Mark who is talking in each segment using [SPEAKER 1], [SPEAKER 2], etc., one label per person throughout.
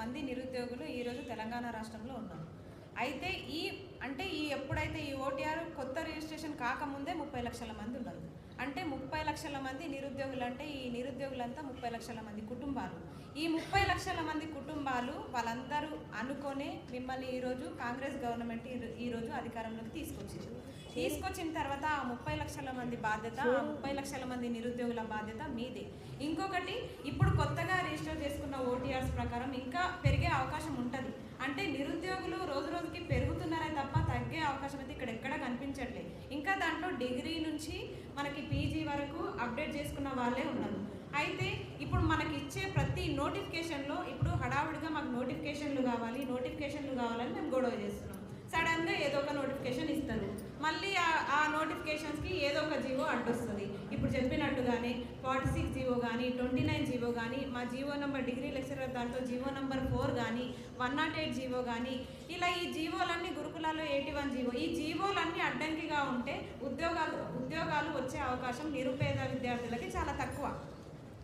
[SPEAKER 1] మంది నిరుద్యోగులు ఈరోజు తెలంగాణ రాష్ట్రంలో ఉన్నారు. అయితే ఎప్పుడైతే ఈ ఓటీఆర్ కొత్త రిజిస్ట్రేషన్ కాకముందే 30 లక్షల మంది ఉన్నారు. అంటే 30 లక్షల మంది నిరుద్యోగులు, అంటే ఈ నిరుద్యోగులంతా 30 లక్షల మంది కుటుంబాలు. ఈ 30 లక్షల మంది కుటుంబాలు వాళ్ళందరూ అనుకునే మిమ్మల్ని ఈరోజు కాంగ్రెస్ గవర్నమెంట్ ఈరోజు అధికారంలోకి తీసుకొచ్చిన తర్వాత ఆ 30 లక్షల మంది బాధ్యత, ఆ 30 లక్షల మంది నిరుద్యోగుల బాధ్యత మీదే. ఇంకొకటి, ఇప్పుడు కొత్తగా రిజిస్టర్ చేసుకున్న ఓటీఆర్స్ ప్రకారం ఇంకా పెరిగే అవకాశం ఉంటుంది. అంటే నిరుద్యోగులు రోజు రోజుకి పెరుగుతున్నారే తప్ప తగ్గే అవకాశం అయితే ఇక్కడ ఎక్కడ కనిపించట్లేదు. ఇంకా దాంట్లో డిగ్రీ నుంచి మనకి పీజీ వరకు అప్డేట్ చేసుకున్న వాళ్ళే ఉన్నారు. అయితే ఇప్పుడు మనకి ఇచ్చే ప్రతి నోటిఫికేషన్లో ఇప్పుడు హడావుడిగా మాకు నోటిఫికేషన్లు కావాలని మేము గొడవ చేస్తున్నాం. సడన్గా ఏదో ఒక నోటిఫికేషన్ ఇస్తారు, మళ్ళీ ఆ నోటిఫికేషన్స్కి ఏదో ఒక జీవో అడ్డొస్తుంది. ఇప్పుడు చెప్పినట్టుగానే 46 జీవో కానీ, 29 జీవో కానీ, మా జీవో నెంబర్ డిగ్రీ లెక్చరర్ దాంట్లో జీవో నెంబర్ 4 కానీ, 108 జీవో కానీ, ఇలా ఈ జీవోలన్నీ గురుకులాల్లో 81 జీవో, ఈ జీవోలన్నీ అడ్డంకిగా ఉంటే ఉద్యోగాలు వచ్చే అవకాశం నిరుపేద విద్యార్థులకి చాలా తక్కువ.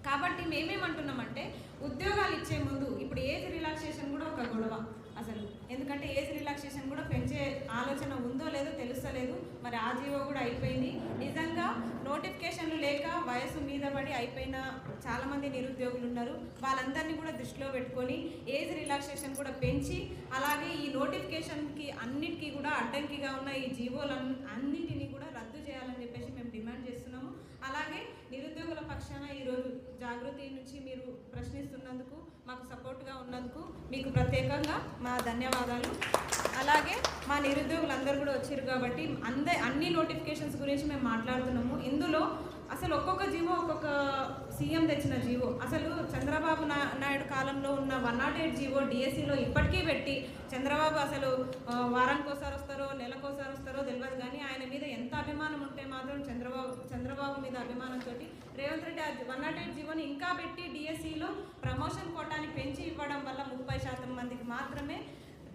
[SPEAKER 1] కాబట్టి మేమేమంటున్నామంటే ఉద్యోగాలు ఇచ్చే ముందు ఇప్పుడు ఏజ్ రిలాక్సేషన్ కూడా ఒక గొడవ అసలు. ఎందుకంటే ఏజ్ రిలాక్సేషన్ కూడా పెంచే ఆలోచన ఉందో లేదో తెలుస్తలేదు. మరి ఆ జీవో కూడా అయిపోయింది. నిజంగా నోటిఫికేషన్లు లేక వయసు మీద పడి అయిపోయిన చాలామంది నిరుద్యోగులు ఉన్నారు. వాళ్ళందరినీ కూడా దృష్టిలో పెట్టుకొని ఏజ్ రిలాక్సేషన్ కూడా పెంచి, అలాగే ఈ నోటిఫికేషన్కి అన్నిటికీ కూడా అడ్డంకిగా ఉన్న ఈ జీవోలన్నిటినీ కూడా రద్దు చేయాలని చెప్పేసి మేము డిమాండ్ చేస్తున్నాము. అలాగే నిరుద్యోగుల పక్షాన ఈరోజు జాగృతి నుంచి మీరు ప్రశ్నిస్తున్నందుకు, మాకు సపోర్ట్గా ఉన్నందుకు మీకు ప్రత్యేకంగా మా ధన్యవాదాలు. అలాగే మా నిరుద్యోగులందరూ కూడా వచ్చారు కాబట్టి అన్ని నోటిఫికేషన్స్ గురించి మేము మాట్లాడుతున్నాము. ఇందులో అసలు ఒక్కొక్క జీవో ఒక్కొక్క సీఎం తెచ్చిన జీవో, అసలు చంద్రబాబు నాయుడు కాలంలో ఉన్న 108 జీవో డిఎస్సిలో ఇప్పటికీ పెట్టి, చంద్రబాబు అసలు వారానికోసారి వస్తారో నెలకోసారి వస్తారో తెలియదు, కానీ ఆయన మీద ఎంత అభిమానం ఉంటే మాత్రం చంద్రబాబు మీద అభిమానంతో రేవంత్ రెడ్డి 108 జీవోని ఇంకా పెట్టి డిఎస్సిలో ప్రమోషన్ కోటాని పెంచి ఇవ్వడం వల్ల 30% మందికి మాత్రమే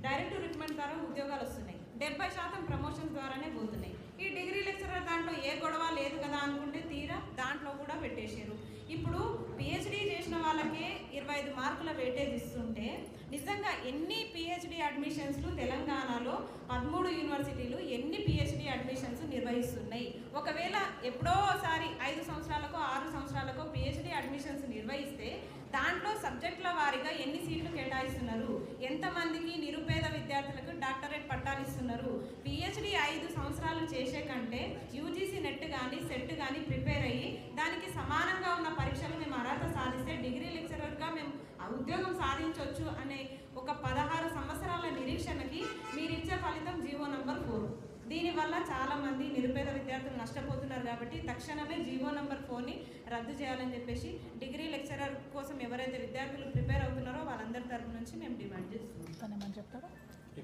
[SPEAKER 1] డైరెక్ట్ రిక్రూట్మెంట్ ద్వారా ఉద్యోగాలు వస్తున్నాయి. 70% ప్రమోషన్స్ ద్వారానే పోతున్నాయి. ఈ డిగ్రీ లెక్చరర్ దాంట్లో ఏ గొడవ లేదు కదా అనుకుంటే తీరా దాంట్లో కూడా పెట్టేశారు. ఇప్పుడు పిహెచ్డీ చేసిన వాళ్ళకే 25 మార్కుల వెయిటేజ్ ఇస్తుంటే నిజంగా ఎన్ని పిహెచ్డీ అడ్మిషన్స్లు తెలంగాణలో 13 యూనివర్సిటీలు ఎన్ని పిహెచ్డీ అడ్మిషన్స్ నిర్వహిస్తున్నాయి? ఒకవేళ ఎప్పుడోసారి 5 సంవత్సరాలకో 6 సంవత్సరాలకో పిహెచ్డీ అడ్మిషన్స్ నిర్వహిస్తే దాంట్లో సబ్జెక్టుల వారీగా ఎన్ని సీట్లు కేటాయిస్తున్నారు? ఎంతమందికి నిరుపేద విద్యార్థులకు డాక్టరేట్ పట్టాలు ఇస్తున్నారు? పిహెచ్డీ 5 సంవత్సరాలు చేసే కంటే యూజీసీ నెట్ కానీ సెట్ కానీ ప్రిపేర్ అయ్యి దానికి సమానంగా ఉన్న పరీక్షలు మేము అర్హత సాధిస్తే డిగ్రీ లెక్చరర్గా మేము ఉద్యోగం సాధించవచ్చు అనే ఒక 16 సంవత్సరాల నిరీక్షణకి మీరిచ్చే ఫలితం జీవో నెంబర్ 4. దీనివల్ల చాలామంది నిరుపేద విద్యార్థులు నష్టపోతున్నారు. కాబట్టి తక్షణమే జీవో నెంబర్ 4ని రద్దు చేయాలని చెప్పేసి డిగ్రీ లెక్చరర్ కోసం ఎవరైతే విద్యార్థులు ప్రిపేర్ అవుతున్నారో వాళ్ళందరి తరపు నుంచి మేము డిమాండ్ చేస్తున్నాం.
[SPEAKER 2] చెప్తారా?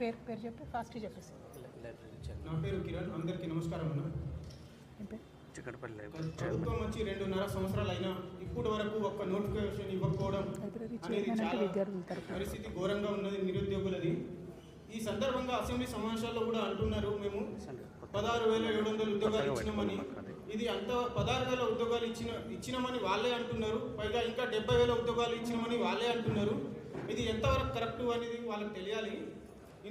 [SPEAKER 2] పేరు చెప్పి ఫాస్ట్ చెప్పేసి.
[SPEAKER 3] నా పేరు కిరణ్. అందరికీ నమస్కారం అన్న. ప్రభుత్వం వచ్చి 2.5 సంవత్సరాలు అయినా ఇప్పటి వరకు ఒక్క నోటిఫికేషన్ ఇవ్వకపోవడం అనేది చాలా పరిస్థితి ఘోరంగా ఉన్నది నిరుద్యోగులది. ఈ సందర్భంగా అసెంబ్లీ సమావేశాల్లో కూడా అంటున్నారు, మేము 16,700 ఉద్యోగాలు ఇచ్చినామని. ఇది అంత 16,000 ఉద్యోగాలు ఇచ్చినామని వాళ్ళే అంటున్నారు. పైగా ఇంకా 70,000 ఉద్యోగాలు ఇచ్చినామని వాళ్ళే అంటున్నారు. ఇది ఎంతవరకు కరెక్ట్ అనేది వాళ్ళకి తెలియాలి.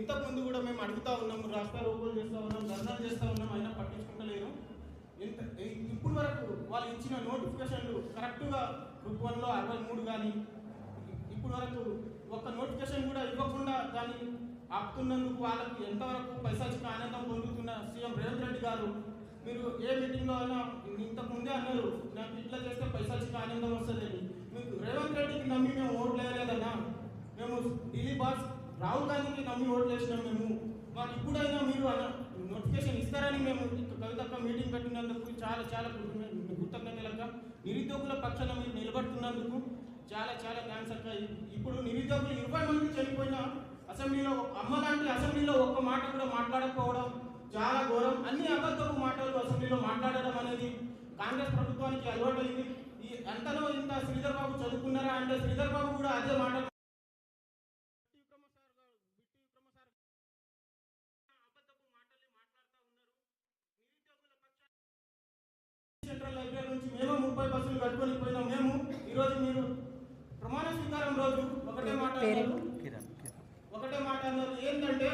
[SPEAKER 3] ఇంతకుముందు కూడా మేము అడుగుతూ ఉన్నాము, రాష్ట్రారోపణలు చేస్తూ ఉన్నాం, ధర్నాలు చేస్తూ ఉన్నాం, అయినా పట్టించుకుంటలేరు. ఇప్పుడు వరకు వాళ్ళు ఇచ్చిన నోటిఫికేషన్లు కరెక్ట్గా గ్రూప్ 1లో 63 కానీ ఇప్పుడు వరకు ఒక్క నోటిఫికేషన్ కూడా ఇవ్వకుండా దాన్ని ఆపుతున్నందుకు వాళ్ళకి ఎంతవరకు పైశాచిక ఆనందం పొందుతున్న సీఎం రేవంత్ రెడ్డి గారు, మీరు ఏ మీటింగ్లో అయినా ఇంతకుముందే అన్నారు, నాకు ఇట్లా చేస్తే పైశాచిక ఆనందం వస్తుందని. మీకు రేవంత్ రెడ్డికి నమ్మి మేము ఓట్లు వేయలేదన్నా. మేము ఢిల్లీ బాస్ రాహుల్ గాంధీకి నమ్మి ఓట్లు వేసినాం. మాకు ఇప్పుడైనా మీరు నోటిఫికేషన్ ఇస్తారని మేము కవితక్క మీటింగ్ పెట్టినందుకు చాలా చాలా కృతజ్ఞతలుగా. నిరుద్యోగుల పక్షాన మీరు నిలబడుతున్నందుకు చాలా చాలా థ్యాంక్స్ అక్క. ఇప్పుడు నిరుద్యోగులు 20 మంది చనిపోయిన అసెంబ్లీలో అమ్మలాంటి అసెంబ్లీలో ఒక్క మాట కూడా మాట్లాడకపోవడం చాలా ఘోరం. అన్ని అబద్ధపు మాటలు అసెంబ్లీలో మాట్లాడడం అనేది కాంగ్రెస్ ప్రభుత్వానికి అలవాటైంది. ఈ అంతలో ఇంత శ్రీధర్ బాబు చదువుకున్నారా అంటే శ్రీధర్ బాబు కూడా అదే మాట సెంట్రల్ లైబ్రరీ నుంచి మేము 30 బస్సులు కట్టుకొని పోయినాం. మేము ఈరోజు మీరు ప్రమాణ స్వీకారం రోజు ఒకటే మాట అన్నారు ఏంటంటే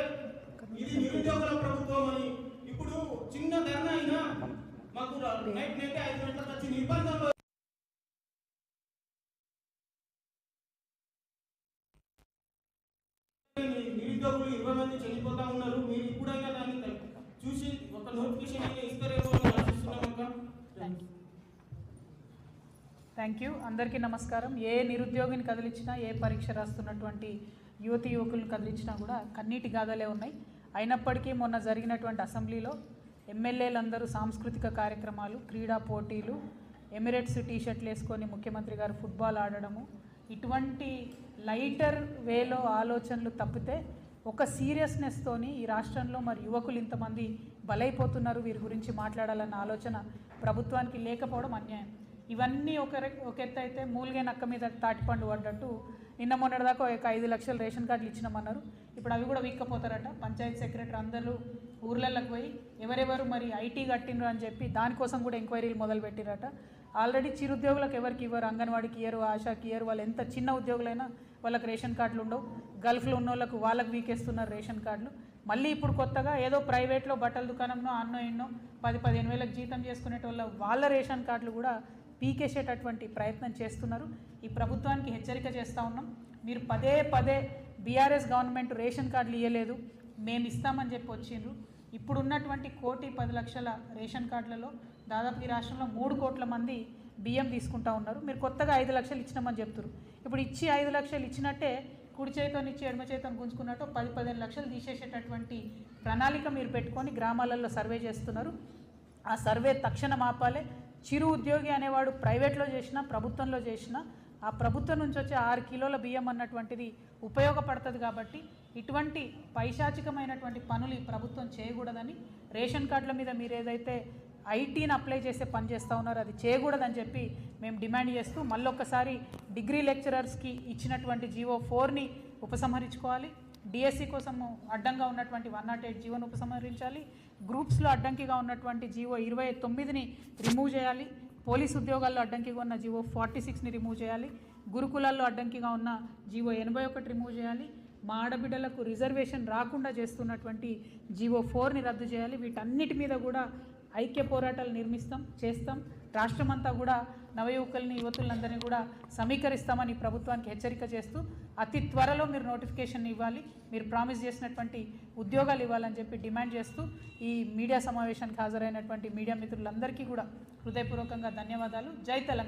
[SPEAKER 3] ఇది నిరుద్యోగుల ప్రభుత్వం అని. ఇప్పుడు చిన్న ధర్నా అయినా మాకు నైట్ 5 గంటలకు వచ్చి నిర్బంధంలో నిరుద్యోగులు 20 మంది చనిపోతా ఉన్నారు. మీరు ఇప్పుడైనా దాన్ని చూసి ఒక నోటిఫికేషన్ అయినా ఇస్తారేమో అని ఆశిస్తున్నాం అక్క.
[SPEAKER 2] Thank you. అందరికీ నమస్కారం. ఏ నిరుద్యోగిని కదిలించినా, ఏ పరీక్ష రాస్తున్నటువంటి యువతి యువకులను కదిలించినా కూడా కన్నీటి గాథలే ఉన్నాయి. అయినప్పటికీ మొన్న జరిగినటువంటి అసెంబ్లీలో ఎమ్మెల్యేలందరూ సాంస్కృతిక కార్యక్రమాలు, క్రీడా పోటీలు, ఎమిరేట్స్ టీషర్ట్లు వేసుకొని ముఖ్యమంత్రి గారు ఫుట్బాల్ ఆడడము, ఇటువంటి లైటర్ వేలో ఆలోచనలు తప్పితే ఒక సీరియస్నెస్తోని ఈ రాష్ట్రంలో మరి యువకులు ఇంతమంది బలైపోతున్నారు, వీరి గురించి మాట్లాడాలన్న ఆలోచన ప్రభుత్వానికి లేకపోవడం అన్యాయం. ఇవన్నీ ఒక ఎత్తు అయితే మూలిగే నక్క మీద తాటిపండు పడ్డట్టు నిన్న మొన్నటిదాకా ఒక 5 లక్షల రేషన్ కార్డులు ఇచ్చినామన్నారు. ఇప్పుడు అవి కూడా వీక్కపోతారట. పంచాయతీ సెక్రటరీ అందరూ ఊర్లలోకి పోయి ఎవరెవరు మరి ఐటీ కట్టినరు అని చెప్పి దానికోసం కూడా ఎంక్వైరీలు మొదలుపెట్టిరట. ఆల్రెడీ చిరుద్యోగులకు ఎవరికి ఇవ్వరు, అంగన్వాడికి ఇయ్యరు, ఆశాకి ఇయ్యరు. వాళ్ళు ఎంత చిన్న ఉద్యోగులైనా వాళ్ళకి రేషన్ కార్డులు ఉండవు. గల్ఫ్లో ఉన్న వాళ్ళకు వాళ్ళకి వీకేస్తున్నారు రేషన్ కార్డులు. మళ్ళీ ఇప్పుడు కొత్తగా ఏదో ప్రైవేట్లో బట్టల దుకాణంలో అన్నో ఎన్నో 10-15 వేలకు జీతం చేసుకునేటోళ్ళ వాళ్ళ రేషన్ కార్డులు కూడా పీకేసేటటువంటి ప్రయత్నం చేస్తున్నారు. ఈ ప్రభుత్వానికి హెచ్చరిక చేస్తూ ఉన్నాం. మీరు పదే బీఆర్ఎస్ గవర్నమెంట్ రేషన్ కార్డులు ఇవ్వలేదు, మేము ఇస్తామని చెప్పి వచ్చిండ్రు. ఇప్పుడు ఉన్నటువంటి 1,10,00,000 రేషన్ కార్డులలో దాదాపు ఈ రాష్ట్రంలో 3 కోట్ల మంది బియ్యం తీసుకుంటా ఉన్నారు. మీరు కొత్తగా 5 లక్షలు ఇచ్చినామని చెప్తారు. ఇప్పుడు ఇచ్చి 5 లక్షలు ఇచ్చినట్టే కుడి చేతిని ఇచ్చి ఎడమ చేతిని గుంజుకున్నట్టు 10-15 లక్షలు తీసేసేటటువంటి ప్రణాళిక మీరు పెట్టుకొని గ్రామాలలో సర్వే చేస్తున్నారు. ఆ సర్వే తక్షణం ఆపాలే. చిరు ఉద్యోగి అనేవాడు ప్రైవేట్లో చేసినా ప్రభుత్వంలో చేసినా ఆ ప్రభుత్వం నుంచి వచ్చే 6 కిలోల బియ్యం అన్నటువంటిది ఉపయోగపడుతుంది. కాబట్టి ఇటువంటి పైశాచికమైనటువంటి పనులు ఈ ప్రభుత్వం చేయకూడదని, రేషన్ కార్డుల మీద మీరు ఏదైతే ఐటీని అప్లై చేసే పని చేస్తూ ఉన్నారో అది చేయకూడదని చెప్పి మేము డిమాండ్ చేస్తూ మళ్ళొక్కసారి డిగ్రీ లెక్చరర్స్కి ఇచ్చినటువంటి GO4ని ఉపసంహరించుకోవాలి. డిఎస్సి కోసం అడ్డంగా ఉన్నటువంటి 108 జీవోను ఉపసంహరించాలి. గ్రూప్స్లో అడ్డంకిగా ఉన్నటువంటి GO29ని రిమూవ్ చేయాలి. పోలీసు ఉద్యోగాల్లో అడ్డంకిగా ఉన్న GO46ని రిమూవ్ చేయాలి. గురుకులాల్లో అడ్డంకిగా ఉన్న GO81 రిమూవ్ చేయాలి. మా ఆడబిడ్డలకు రిజర్వేషన్ రాకుండా చేస్తున్నటువంటి GO4ని రద్దు చేయాలి. వీటన్నిటి మీద కూడా ఐక్య పోరాటాలు చేస్తాం. రాష్ట్రమంతా కూడా నవయువకుల్ని, యువతులందరినీ కూడా సమీకరిస్తామని ప్రభుత్వానికి హెచ్చరిక చేస్తూ అతి త్వరలో మీరు నోటిఫికేషన్ ఇవ్వాలి, మీరు ప్రామిస్ చేసినటువంటి ఉద్యోగాలు ఇవ్వాలని చెప్పి డిమాండ్ చేస్తూ ఈ మీడియా సమావేశానికి హాజరైనటువంటి మీడియా మిత్రులందరికీ కూడా హృదయపూర్వకంగా ధన్యవాదాలు. జై తెలంగాణ.